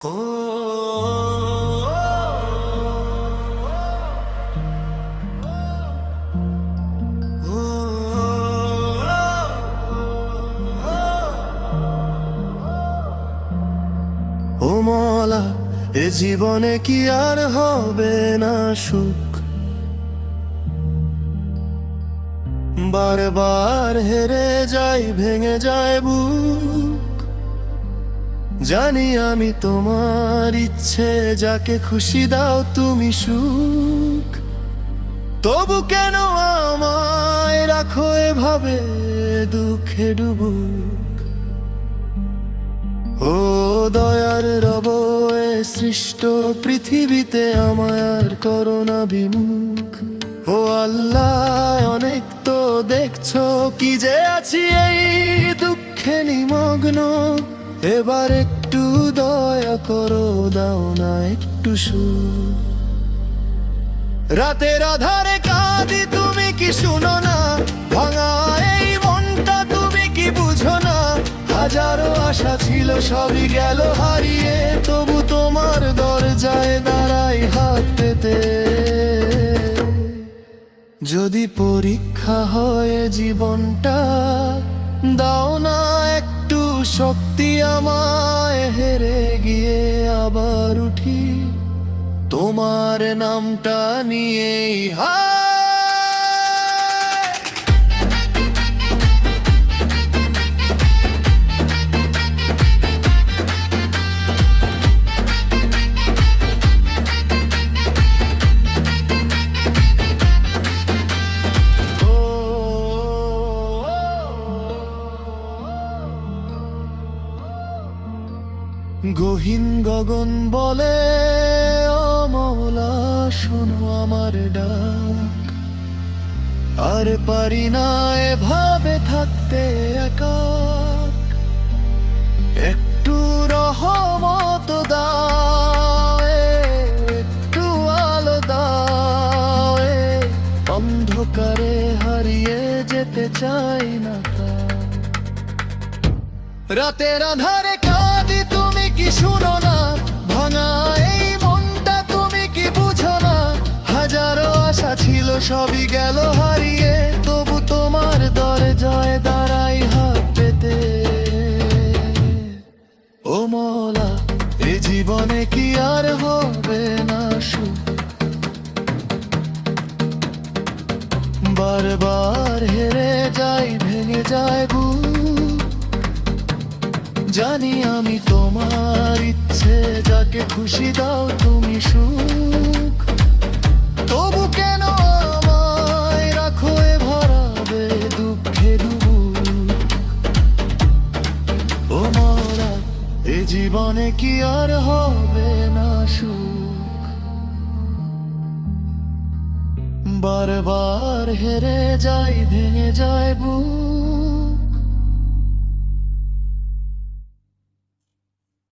ও মলা, এ জীবনে কি আর হবে না সুখ? বারবার হেরে যাই, ভেঙে যায় বুক। জানি আমি তোমার ইচ্ছে, যাকে খুশি দাও তুমি সুখ। তবু কেন আমায় রাখো এভাবে দুঃখে ডুবুক? ও দয়ার রব, এ সৃষ্ট পৃথিবীতে আমার করোনা বিমুখ। ও আল্লাহ, অনেক তো দেখছো কি যে আছি এই দুঃখে নিমগ্ন। এবার একটু দয়া করো, দাও না একটু সুখ। রাতের আধারে কাঁদি, তুমি কি শুনো না? ভাঙা এই মনটা তুমি কি বুঝো না? হাজারো আশা ছিল, সবই গেল হারিয়ে। তবু তোমার দরজায় দাঁড়াই হাত পেতে। যদি পরীক্ষা হয় জীবনটা, দাও না একটু শক্তি আমায়। হেরে গিয়ে আবার উঠি, তোমার নামটা নিয়েই হায়। গহীন গগন বলে, ও মওলা শোনো আমার ডাক। আর পারি না এভাবে থাকতে একা। একটু রহমত দাও, একটু আলো দাও। অন্ধকারে হারিয়ে যেতে চাই না। রাতের আধারে কাঁদি, তুমি কি শুনো না? ভাঙা এই মনটা তুমি কি বুঝো না? হাজারো আশা ছিল, সবই গেল হারিয়ে। তবু তোমার দরজায় দাঁড়াই হাত পেতে। ও মওলা, এ জীবনে কি আর হবে না সুখ? বারবার হেরে যাই, ভেঙে যায় বুক। জানি আমি তোমার ইচ্ছে, যাকে খুশি দাও তুমি সুখ। তবু কেন আমায় রাখো এভাবে দুঃখে ডুবুক? ও মওলা, এ জীবনে কি আর হবে না সুখ? বারবার হেরে যাই, ভেঙে যায় বুক।